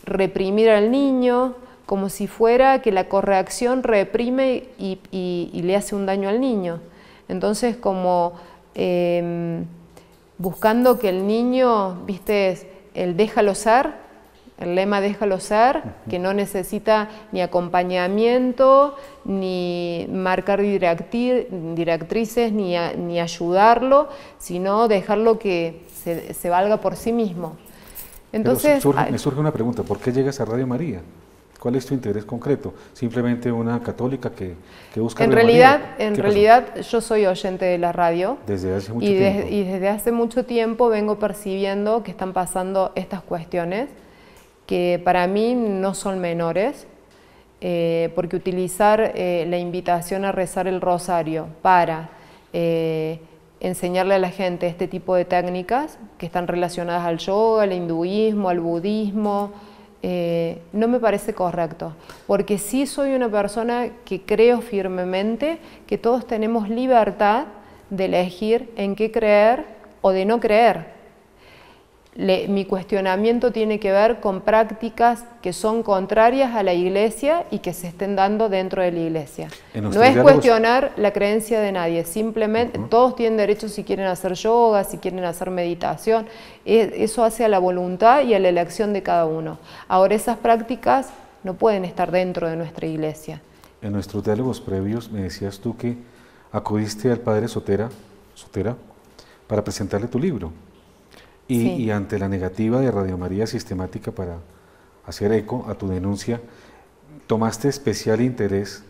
reprimir al niño, como si fuera que la corrección reprime y le hace un daño al niño. Entonces, como buscando que el niño, viste, el déjalo ser, el lema déjalo ser, que no necesita ni acompañamiento, ni marcar directrices, ni ayudarlo, sino dejarlo que se valga por sí mismo. Entonces, me surge una pregunta, ¿por qué llegas a Radio María? ¿Cuál es tu interés concreto? ¿Simplemente una católica que busca Radio María? En realidad yo soy oyente de la radio. Desde hace mucho tiempo. Y desde hace mucho tiempo vengo percibiendo que están pasando estas cuestiones, que para mí no son menores, porque utilizar la invitación a rezar el rosario para enseñarle a la gente este tipo de técnicas que están relacionadas al yoga, al hinduismo, al budismo, no me parece correcto, porque sí soy una persona que creo firmemente que todos tenemos libertad de elegir en qué creer o de no creer. Mi cuestionamiento tiene que ver con prácticas que son contrarias a la Iglesia y que se estén dando dentro de la Iglesia. No es cuestionar la creencia de nadie, simplemente todos tienen derecho si quieren hacer yoga, si quieren hacer meditación, eso hace a la voluntad y a la elección de cada uno. Ahora, esas prácticas no pueden estar dentro de nuestra Iglesia. En nuestros diálogos previos me decías tú que acudiste al padre Sotera para presentarle tu libro. Y ante la negativa de Radio María sistemática para hacer eco a tu denuncia, tomaste especial interés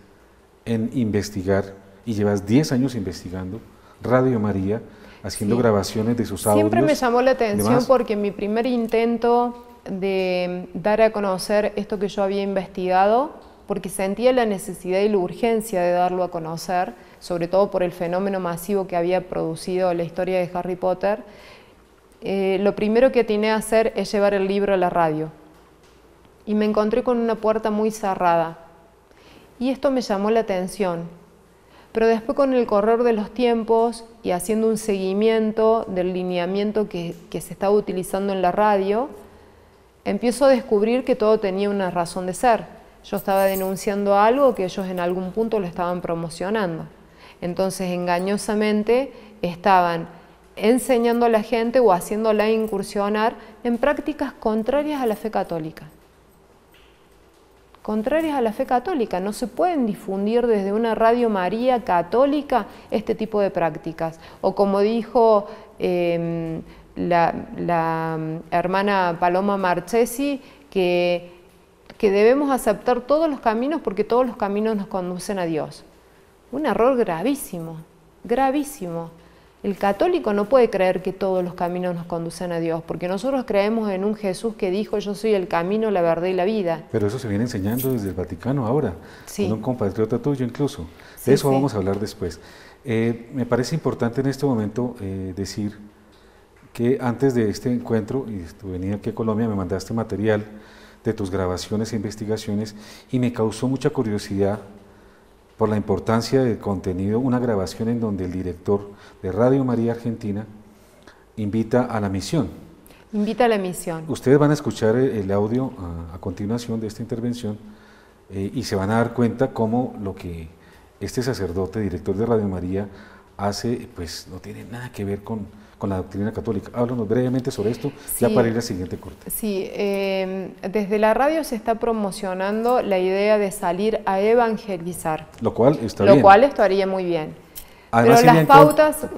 en investigar, y llevas 10 años investigando Radio María, haciendo grabaciones de sus audios. Siempre me llamó la atención porque mi primer intento de dar a conocer esto que yo había investigado, porque sentía la necesidad y la urgencia de darlo a conocer, sobre todo por el fenómeno masivo que había producido la historia de Harry Potter, lo primero que atiné a hacer es llevar el libro a la radio. Y me encontré con una puerta muy cerrada. Y esto me llamó la atención. Pero después, con el correr de los tiempos y haciendo un seguimiento del lineamiento que se estaba utilizando en la radio, empiezo a descubrir que todo tenía una razón de ser. Yo estaba denunciando algo que ellos en algún punto lo estaban promocionando. Entonces, engañosamente, estaban enseñando a la gente o haciéndola incursionar en prácticas contrarias a la fe católica. Contrarias a la fe católica, no se pueden difundir desde una Radio María católica este tipo de prácticas. O como dijo la hermana Paloma Marchesi, que debemos aceptar todos los caminos porque todos los caminos nos conducen a Dios. Un error gravísimo, gravísimo. El católico no puede creer que todos los caminos nos conducen a Dios, porque nosotros creemos en un Jesús que dijo: yo soy el camino, la verdad y la vida. Pero eso se viene enseñando desde el Vaticano ahora, con un compatriota tuyo incluso. De eso vamos a hablar después. Me parece importante en este momento decir que antes de este encuentro y de tu venida aquí a Colombia me mandaste material de tus grabaciones e investigaciones y me causó mucha curiosidad por la importancia del contenido, una grabación en donde el director de Radio María Argentina invita a la misión. Invita a la misión. Ustedes van a escuchar el audio a continuación de esta intervención y se van a dar cuenta cómo lo que este sacerdote, director de Radio María, hace, pues no tiene nada que ver con la doctrina católica. Háblanos brevemente sobre esto, sí, ya para ir al siguiente corte. Sí, desde la radio se está promocionando la idea de salir a evangelizar. Lo cual está bien. Lo cual estaría muy bien. Además,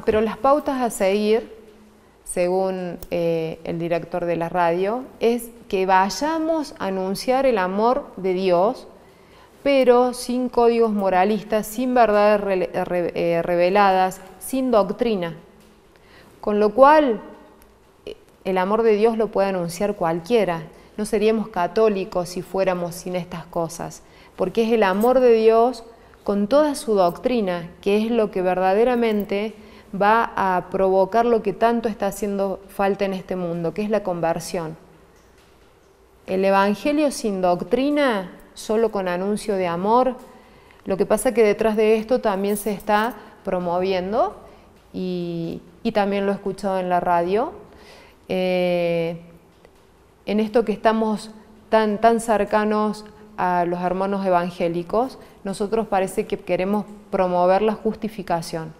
pero las pautas a seguir, según el director de la radio, es que vayamos a anunciar el amor de Dios, pero sin códigos moralistas, sin verdades reveladas, sin doctrina. Con lo cual, el amor de Dios lo puede anunciar cualquiera. No seríamos católicos si fuéramos sin estas cosas, porque es el amor de Dios con toda su doctrina, que es lo que verdaderamente va a provocar lo que tanto está haciendo falta en este mundo, que es la conversión. El Evangelio sin doctrina, solo con anuncio de amor, lo que pasa que detrás de esto también se está promoviendo, y también lo he escuchado en la radio, en esto que estamos tan cercanos a los hermanos evangélicos, nosotros parece que queremos promover la justificación,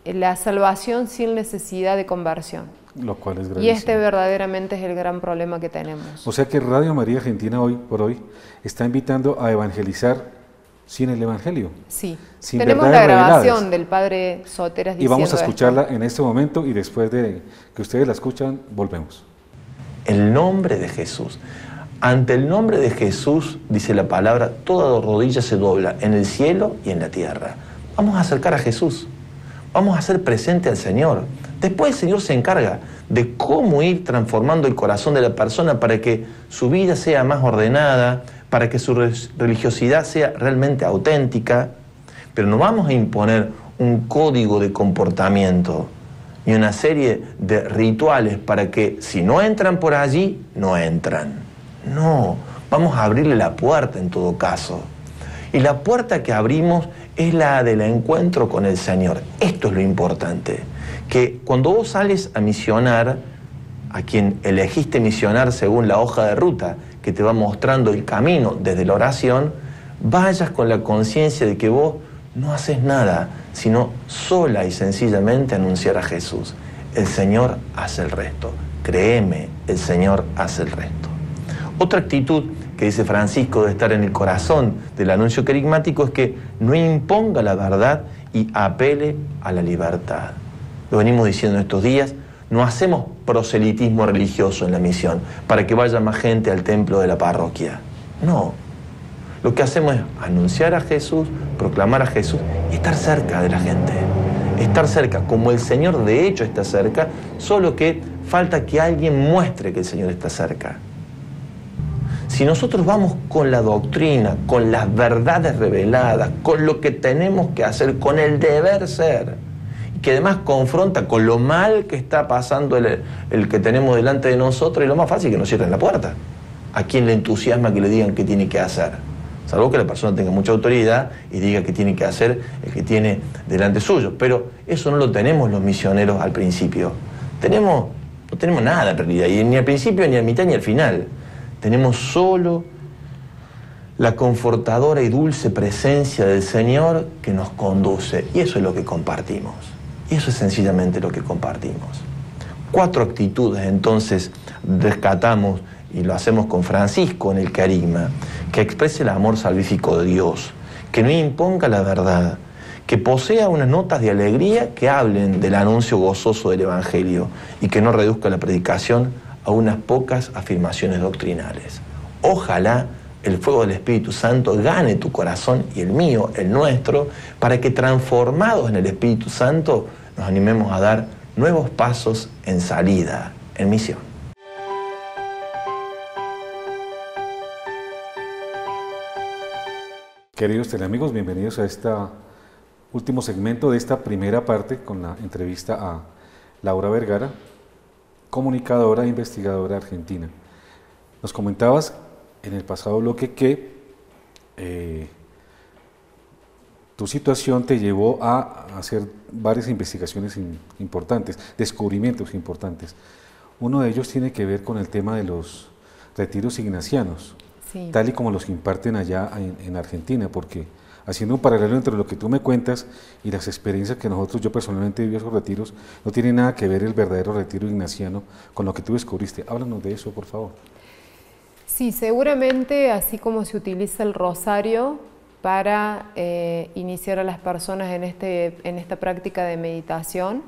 la salvación sin necesidad de conversión. Lo cual es gravísimo. Y este verdaderamente es el gran problema que tenemos. O sea que Radio María Argentina hoy por hoy está invitando a evangelizar sin el Evangelio. Sí, sin tenemos la grabación del padre Soteras diciendo y vamos a escucharla esto en este momento, y después de que ustedes la escuchan, volvemos. El nombre de Jesús. Ante el nombre de Jesús, dice la palabra, toda rodilla se dobla en el cielo y en la tierra. Vamos a acercar a Jesús. Vamos a hacer presente al Señor. Después el Señor se encarga de cómo ir transformando el corazón de la persona para que su vida sea más ordenada, para que su religiosidad sea realmente auténtica. Pero no vamos a imponer un código de comportamiento ni una serie de rituales para que si no entran por allí, no entran. No, vamos a abrirle la puerta en todo caso. Y la puerta que abrimos es la del encuentro con el Señor. Esto es lo importante, que cuando vos sales a misionar, a quien elegiste misionar según la hoja de ruta que te va mostrando el camino desde la oración, vayas con la conciencia de que vos no haces nada, sino sola y sencillamente anunciar a Jesús. El Señor hace el resto. Créeme, el Señor hace el resto. Otra actitud que dice Francisco de estar en el corazón del anuncio querigmático es que no imponga la verdad y apele a la libertad. Lo venimos diciendo estos días, no hacemos proselitismo religioso en la misión para que vaya más gente al templo de la parroquia. No, lo que hacemos es anunciar a Jesús, proclamar a Jesús y estar cerca de la gente. Estar cerca, como el Señor de hecho está cerca, solo que falta que alguien muestre que el Señor está cerca. Si nosotros vamos con la doctrina, con las verdades reveladas, con lo que tenemos que hacer, con el deber ser, y que además confronta con lo mal que está pasando el que tenemos delante de nosotros, y lo más fácil es que nos cierren la puerta. ¿A quién le entusiasma que le digan qué tiene que hacer? Salvo que la persona tenga mucha autoridad y diga qué tiene que hacer el que tiene delante suyo. Pero eso no lo tenemos los misioneros al principio. No tenemos nada en realidad, y ni al principio, ni a mitad, ni al final. Tenemos solo la confortadora y dulce presencia del Señor que nos conduce. Y eso es lo que compartimos. Y eso es sencillamente lo que compartimos. 4 actitudes entonces rescatamos, y lo hacemos con Francisco en el Querigma: que exprese el amor salvífico de Dios, que no imponga la verdad, que posea unas notas de alegría que hablen del anuncio gozoso del Evangelio y que no reduzca la predicación a unas pocas afirmaciones doctrinales. Ojalá el fuego del Espíritu Santo gane tu corazón y el mío, el nuestro, para que transformados en el Espíritu Santo nos animemos a dar nuevos pasos en salida, en misión. Queridos teleamigos, bienvenidos a este último segmento de esta primera parte con la entrevista a Laura Vergara, comunicadora e investigadora argentina. Nos comentabas en el pasado bloque que tu situación te llevó a hacer varias investigaciones importantes, descubrimientos importantes. Uno de ellos tiene que ver con el tema de los retiros ignacianos, Sí. tal y como los imparten allá en Argentina, porque haciendo un paralelo entre lo que tú me cuentas y las experiencias que yo personalmente viví esos retiros, no tiene nada que ver el verdadero retiro ignaciano con lo que tú descubriste. Háblanos de eso, por favor. Sí, seguramente así como se utiliza el rosario para iniciar a las personas en esta práctica de meditación,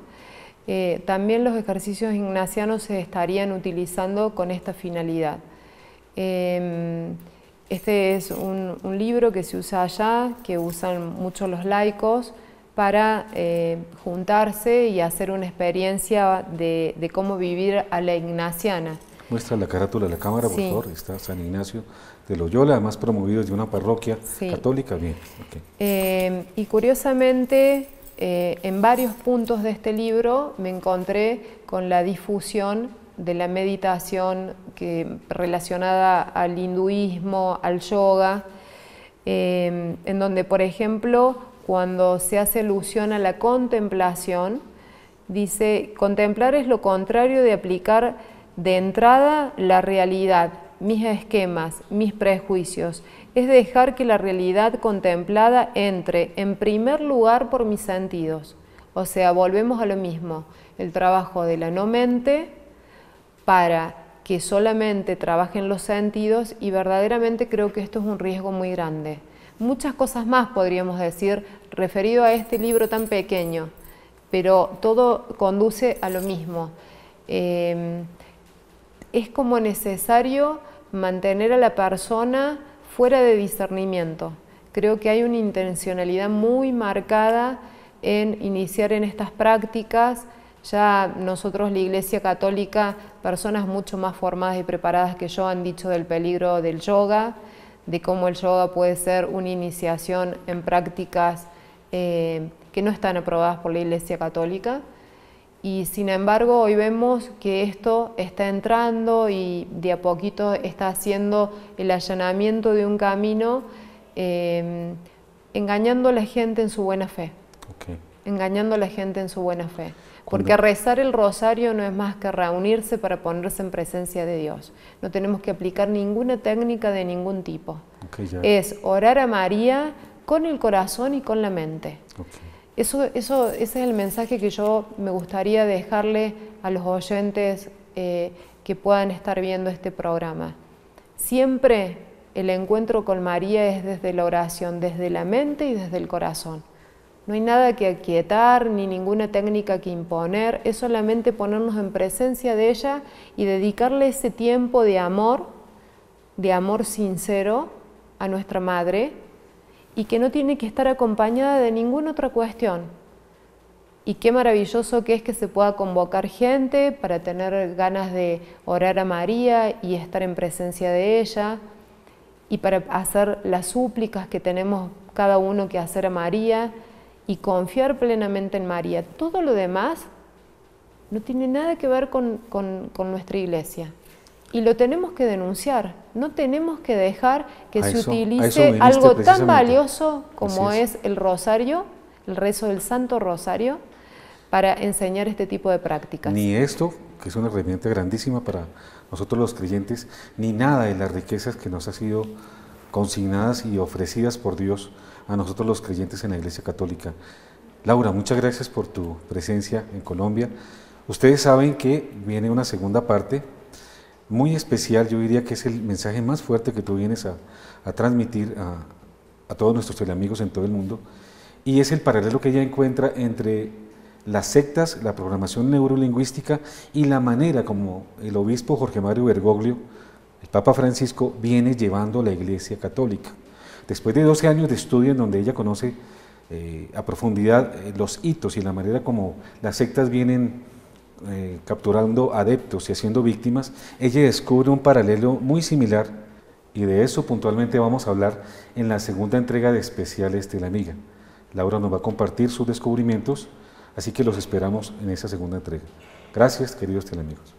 también los ejercicios ignacianos se estarían utilizando con esta finalidad. Este es un libro que se usa allá, que usan mucho los laicos para juntarse y hacer una experiencia de cómo vivir a la ignaciana. Muestra la carátula de la cámara, por Sí. favor. Está San Ignacio de Loyola, además promovido desde una parroquia Sí. católica. Bien. Okay. Y curiosamente, en varios puntos de este libro me encontré con la difusión de la meditación relacionada al hinduismo, al yoga, en donde, por ejemplo, cuando se hace alusión a la contemplación, dice, contemplar es lo contrario de aplicar de entrada la realidad, mis esquemas, mis prejuicios, es dejar que la realidad contemplada entre en primer lugar por mis sentidos. O sea, volvemos a lo mismo, el trabajo de la no-mente para que solamente trabajen los sentidos, y verdaderamente creo que esto es un riesgo muy grande. Muchas cosas más podríamos decir referido a este libro tan pequeño, pero todo conduce a lo mismo. Es como necesario mantener a la persona fuera de discernimiento. Creo que hay una intencionalidad muy marcada en iniciar en estas prácticas. Ya nosotros, la Iglesia Católica, personas mucho más formadas y preparadas que yo han dicho del peligro del yoga, de cómo el yoga puede ser una iniciación en prácticas que no están aprobadas por la Iglesia Católica. Y sin embargo, hoy vemos que esto está entrando y de a poquito está haciendo el allanamiento de un camino, engañando a la gente en su buena fe. Okay. Engañando a la gente en su buena fe. Porque rezar el rosario no es más que reunirse para ponerse en presencia de Dios. No tenemos que aplicar ninguna técnica de ningún tipo. Okay, es orar a María con el corazón y con la mente. Okay. Ese es el mensaje que yo me gustaría dejarle a los oyentes que puedan estar viendo este programa. Siempre el encuentro con María es desde la oración, desde la mente y desde el corazón. No hay nada que aquietar, ni ninguna técnica que imponer, es solamente ponernos en presencia de ella y dedicarle ese tiempo de amor sincero a nuestra Madre, y que no tiene que estar acompañada de ninguna otra cuestión. Y qué maravilloso que es que se pueda convocar gente para tener ganas de orar a María y estar en presencia de ella, y para hacer las súplicas que tenemos cada uno que hacer a María, y confiar plenamente en María. Todo lo demás no tiene nada que ver con nuestra Iglesia. Y lo tenemos que denunciar, no tenemos que dejar que se utilice algo tan valioso como es el rosario, el rezo del Santo Rosario, para enseñar este tipo de prácticas. Ni esto, que es una herramienta grandísima para nosotros los creyentes, ni nada de las riquezas que nos han sido consignadas y ofrecidas por Dios a nosotros los creyentes en la Iglesia Católica. Laura, muchas gracias por tu presencia en Colombia. Ustedes saben que viene una segunda parte muy especial, yo diría que es el mensaje más fuerte que tú vienes a transmitir a todos nuestros teleamigos en todo el mundo, y es el paralelo que ella encuentra entre las sectas, la programación neurolingüística y la manera como el obispo Jorge Mario Bergoglio, el Papa Francisco, viene llevando la Iglesia Católica. Después de 12 años de estudio en donde ella conoce a profundidad los hitos y la manera como las sectas vienen capturando adeptos y haciendo víctimas, ella descubre un paralelo muy similar, y de eso puntualmente vamos a hablar en la segunda entrega de Especiales de la Amiga. Laura nos va a compartir sus descubrimientos, así que los esperamos en esa segunda entrega. Gracias, queridos teleamigos.